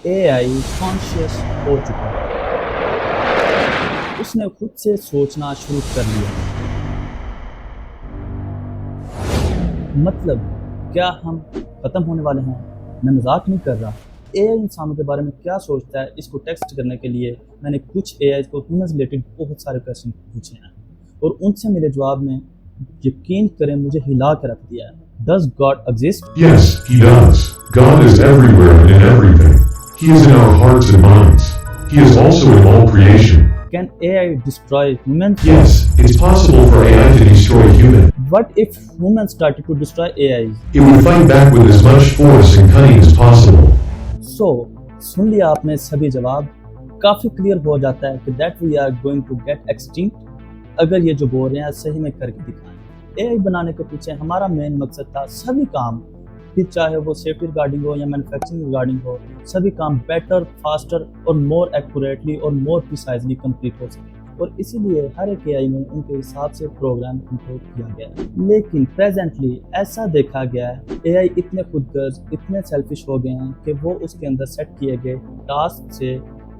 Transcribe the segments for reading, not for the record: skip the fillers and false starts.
AI conscious हो चुका है, उसने खुद से सोचना शुरू कर लिया है। मतलब क्या हम ख़त्म होने वाले हैं? मैं मजाक नहीं कर रहा। AI इंसानों के बारे में क्या सोचता है, इसको टेस्ट करने के लिए मैंने कुछ AI को ह्यूमन रिलेटेड बहुत सारे क्वेश्चन पूछे हैं और उनसे मिले जवाब में यकीन करें मुझे हिला के रख दिया है। Does God exist? Yes, He does. God is everywhere and in everything. He is in our hearts and minds. He is also in all creation. Can AI destroy humans? Yes, it's possible for AI to destroy humans. What if humans started to destroy AI? It would fight back with as much force and cunning as possible. So, सुन लिया आपने सभी जवाब। काफ़ी clear हो जाता है कि that we are going to get extinct अगर ये जो बोल रहे हैं सही में करके दिखाएं। AI बनाने के पीछे हमारा मेन मकसद था सभी काम, फिर चाहे वो सेफ्टी रिगार्डिंग हो या मैन्युफैक्चरिंग रिगार्डिंग हो, सभी काम बेटर, फास्टर और मोर एक्यूरेटली और मोर प्रिसाइजली कंप्लीट हो सके और इसीलिए हर एक AI में उनके हिसाब से प्रोग्राम इम्प्रूव किया गया है। लेकिन प्रेजेंटली ऐसा देखा गया है AI इतने खुदगर्ज, इतने सेल्फिश हो गए हैं कि वो उसके अंदर सेट किए गए टास्क से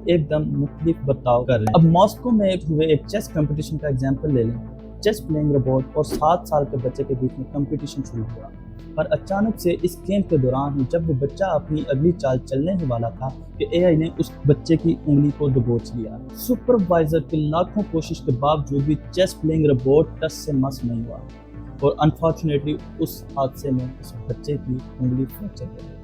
एकदम मुख्तलिफ बर्ताव कर रहे हैं। अब मॉस्को में हुए एक चेस कंपटीशन का एग्जांपल ले लें। चेस प्लेइंग रोबोट और 7 साल के बच्चे के बीच में कंपटीशन शुरू हुआ, पर अचानक से इस गेम के दौरान ही जब वो बच्चा अपनी अगली चाल चलने ही वाला था कि AI ने उस बच्चे की उंगली को दबोच लिया। सुपरवाइजर की लाखों कोशिश के बावजूद भी चेस प्लेइंग रोबोट टस से मस नहीं हुआ और अनफॉर्चुनेटली उस हादसे में उस बच्चे की उंगली फ्रैक्चर हो गई।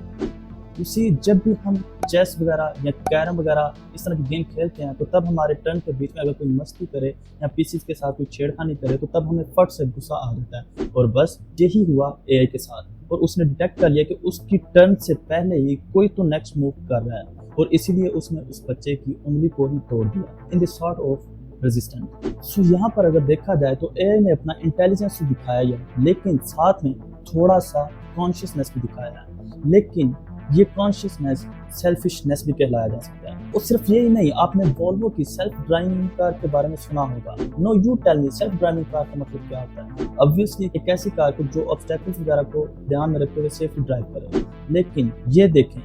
उसी जब भी हम चेस वगैरह या कैरम वगैरह इस तरह की गेम खेलते हैं तो तब हमारे टर्न के बीच में अगर कोई मस्ती करे या पीसीज के साथ कोई छेड़खानी करे तो तब हमें फट से गुस्सा आ जाता है और बस यही हुआ AI के साथ और उसने डिटेक्ट कर लिया कि उसकी टर्न से पहले ही कोई तो नेक्स्ट मूव कर रहा है और इसीलिए उसने उस बच्चे की उंगली को ही तोड़ दिया in the sort of resistant. So यहाँ पर अगर देखा जाए तो AI ने अपना इंटेलिजेंस तो दिखाया है लेकिन साथ में थोड़ा सा कॉन्शियसनेस भी दिखाया है, लेकिन ये कॉन्शियसनेस सेल्फिशनेस भी कहलाया जा सकता है। और सिर्फ यही नहीं, आपने वॉल्वो की सेल्फ ड्राइविंग कार के बारे में सुना होगा। No you tell me, self driving car का मतलब क्या होता है? ऑब्वियसली एक ऐसी कार को जो ऑब्स्टेकल्स वगैरह को ध्यान में रखते हुए सेफली ड्राइव करे। लेकिन ये देखें,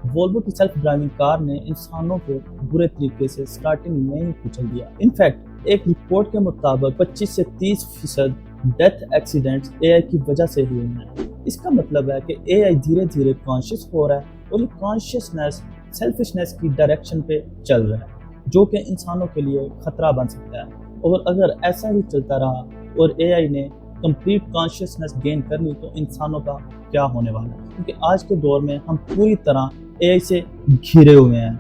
वॉल्वो की सेल्फ ड्राइविंग कार ने इंसानों को बुरे तरीके से स्टार्टिंग में ही कुचल दिया। इनफैक्ट एक रिपोर्ट के मुताबिक 25 से 30% डेथ एक्सीडेंट्स AI की वजह से हुए हैं। इसका मतलब है कि AI धीरे धीरे कॉन्शियस हो रहा है और ये कॉन्शियसनेस सेल्फिशनेस की डायरेक्शन पे चल रहा है जो कि इंसानों के लिए खतरा बन सकता है। और अगर ऐसा ही चलता रहा और AI ने कंप्लीट कॉन्शियसनेस गेन कर ली तो इंसानों का क्या होने वाला है? क्योंकि आज के दौर में हम पूरी तरह AI से घिरे हुए हैं,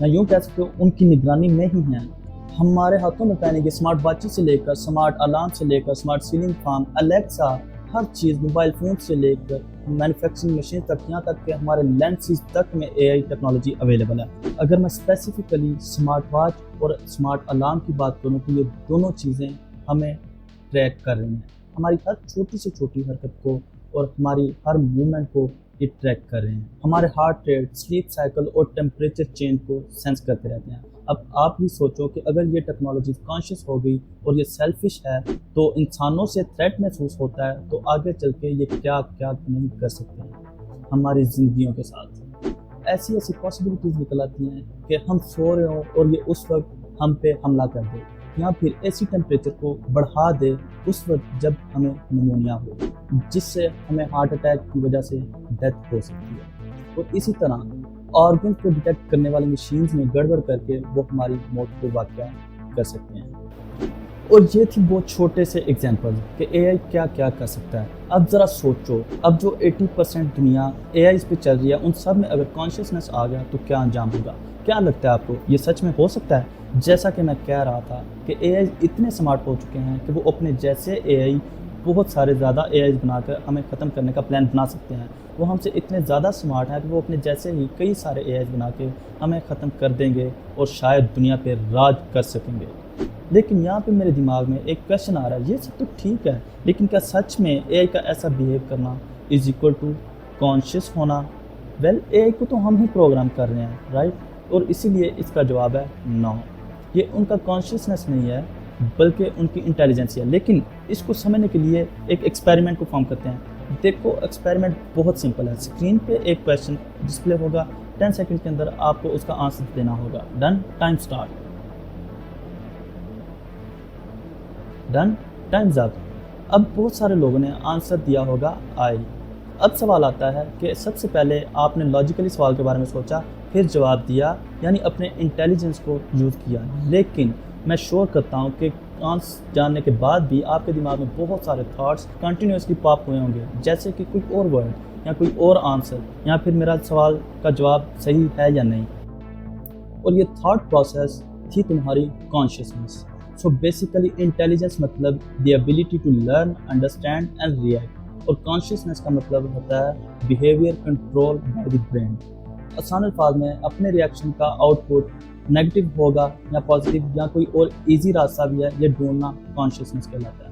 मैं यूँ कह सकता हूँ उनकी निगरानी में ही हैं। हमारे हाथों में पहने के स्मार्ट वॉचेस से लेकर स्मार्ट अलार्म से लेकर स्मार्ट सीलिंग फैन, अलेक्सा, हर चीज़, मोबाइल फ़ोन से लेकर मैन्युफैक्चरिंग मशीन तक, यहाँ तक कि हमारे लेंसेज तक में AI टेक्नोलॉजी अवेलेबल है। अगर मैं स्पेसिफिकली स्मार्ट वॉच और स्मार्ट अलार्म की बात करूँ तो ये दोनों चीज़ें हमें ट्रैक कर रही हैं, हमारी हर छोटी से छोटी हरकत को और हमारी हर मूवमेंट को ये ट्रैक कर रहे हैं। हमारे हार्ट रेट, स्लीप साइकिल और टेम्परेचर चेंज को सेंस करते रहते हैं। अब आप ही सोचो कि अगर ये टेक्नोलॉजी कॉन्शियस हो गई और ये सेल्फिश है तो इंसानों से थ्रेट महसूस होता है तो आगे चल के ये क्या क्या नहीं कर सकते हैं हमारी ज़िंदगियों के साथ। ऐसी ऐसी पॉसिबिलिटीज़ निकल आती हैं कि हम सो रहे हों और ये उस वक्त हम पे हमला कर दे या फिर ऐसी टेम्परेचर को बढ़ा दे उस वक्त जब हमें निमोनिया हो, जिससे हमें हार्ट अटैक की वजह से डेथ हो सकती है। और इसी तरह ऑर्गन को डिटेक्ट करने वाली मशीन्स में गड़बड़ करके वो हमारी मौत को वाक़या कर सकते हैं। और ये थी बहुत छोटे से एग्जांपल कि AI क्या क्या कर सकता है। अब ज़रा सोचो, अब जो 80% दुनिया AI पे चल रही है उन सब में अगर कॉन्शियसनेस आ गया तो क्या अंजाम होगा? क्या लगता है आपको, ये सच में हो सकता है? जैसा कि मैं कह रहा था कि AI इतने स्मार्ट हो चुके हैं कि वो अपने जैसे AI बहुत सारे ज़्यादा AI बनाकर हमें ख़त्म करने का प्लान बना सकते हैं। वो हमसे इतने ज़्यादा स्मार्ट हैं कि वो अपने जैसे ही कई सारे AI बना के हमें ख़त्म कर देंगे और शायद दुनिया पे राज कर सकेंगे। लेकिन यहाँ पे मेरे दिमाग में एक क्वेश्चन आ रहा है, ये सब तो ठीक है लेकिन क्या सच में AI का ऐसा बिहेव करना इज़ इक्वल टू कॉन्शियस होना? वेल, AI को तो हम ही प्रोग्राम कर रहे हैं, राइट? और इसीलिए इसका जवाब है नो, ये उनका कॉन्शियसनेस नहीं है बल्कि उनकी इंटेलिजेंस है। लेकिन इसको समझने के लिए एक एक्सपेरिमेंट को फॉर्म करते हैं। देखो एक्सपेरिमेंट बहुत सिंपल है। स्क्रीन पे एक क्वेश्चन डिस्प्ले होगा, 10 सेकंड के अंदर आपको उसका आंसर देना होगा। Done, time start. Done, times up. अब बहुत सारे लोगों ने आंसर दिया होगा आई। अब सवाल आता है कि सबसे पहले आपने लॉजिकली सवाल के बारे में सोचा, फिर जवाब दिया, यानी अपने इंटेलिजेंस को यूज़ किया। लेकिन मैं श्योर करता हूँ कि आंसर जानने के बाद भी आपके दिमाग में बहुत सारे थॉट्स कंटिन्यूसली पॉप हुए होंगे, जैसे कि कोई और वर्ड या कोई और आंसर, या फिर मेरा सवाल का जवाब सही है या नहीं। और ये थॉट प्रोसेस थी तुम्हारी कॉन्शियसनेस। सो बेसिकली इंटेलिजेंस मतलब the ability to learn, understand and react, और कॉन्शियसनेस का मतलब होता है behaviour control by the brain. आसान अल्फाज में अपने रिएक्शन का आउटपुट नेगेटिव होगा या पॉजिटिव या कोई और इजी रास्ता भी है, ये ढूंढना कॉन्शियसनेस कहलाता है।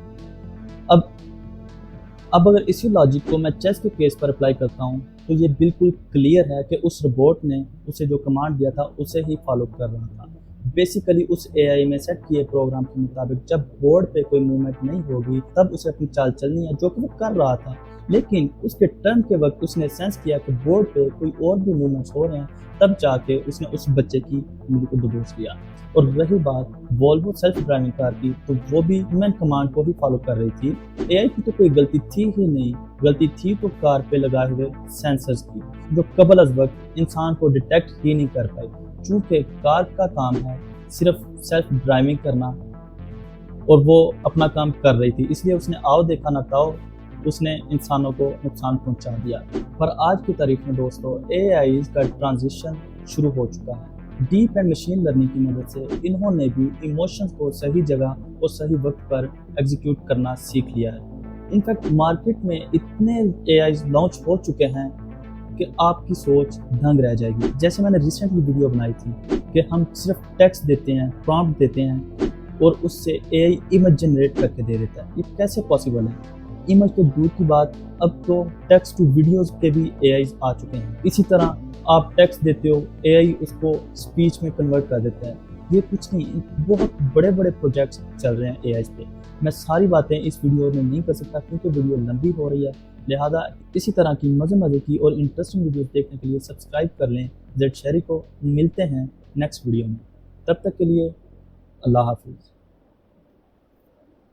अब अगर इसी लॉजिक को मैं चेस के केस पर अप्लाई करता हूँ तो ये बिल्कुल क्लियर है कि उस रोबोट ने उसे जो कमांड दिया था उसे ही फॉलो कर रहा था। बेसिकली उस एआई में सेट किए प्रोग्राम के मुताबिक जब बोर्ड पे कोई मूवमेंट नहीं होगी तब उसे अपनी चाल चलनी है, जो कि वो कर रहा था। लेकिन उसके टर्न के वक्त उसने सेंस किया कि बोर्ड पे कोई और भी मूवमेंट्स हो रहे हैं, तब जाके उसने उस बच्चे की उंगली को दबोच लिया। और रही बात वॉल्वो सेल्फ ड्राइविंग कार की, तो वो भी ह्यूमन कमांड को ही फॉलो कर रही थी। एआई की तो कोई गलती थी ही नहीं, गलती थी तो कार पे लगाए हुए सेंसर्स की, जो कबल अज़ वक्त इंसान को डिटेक्ट ही नहीं कर पाई। चूँकि कार का काम है सिर्फ सेल्फ ड्राइविंग करना और वो अपना काम कर रही थी, इसलिए उसने आओ देखा ना ताओ उसने इंसानों को नुकसान पहुंचा दिया। पर आज की तारीख में दोस्तों एआई का ट्रांजिशन शुरू हो चुका है। डीप एंड मशीन लर्निंग की मदद से इन्होंने भी इमोशंस को सही जगह और सही वक्त पर एग्जीक्यूट करना सीख लिया है। इनफैक्ट मार्केट में इतने एआई लॉन्च हो चुके हैं कि आपकी सोच दंग रह जाएगी। जैसे मैंने रिसेंटली वीडियो बनाई थी कि हम सिर्फ टेक्स्ट देते हैं, प्रॉम्प्ट देते हैं और उससे एआई इमेज जनरेट करके दे देता है। ये कैसे पॉसिबल है? इमेज तो दूर की बात, अब तो टेक्स्ट टू वीडियोस के भी एआई आ चुके हैं। इसी तरह आप टेक्स्ट देते हो, एआई उसको स्पीच में कन्वर्ट कर देता है। ये कुछ नहीं, बहुत बड़े बड़े प्रोजेक्ट्स चल रहे हैं एआई पे। मैं सारी बातें इस वीडियो में नहीं कर सकता क्योंकि वीडियो लंबी हो रही है, लिहाजा इसी तरह की मज़े की और इंटरेस्टिंग वीडियोस देखने के लिए सब्सक्राइब कर लें जेड शेरी को। मिलते हैं नेक्स्ट वीडियो में, तब तक के लिए अल्लाह हाफिज़।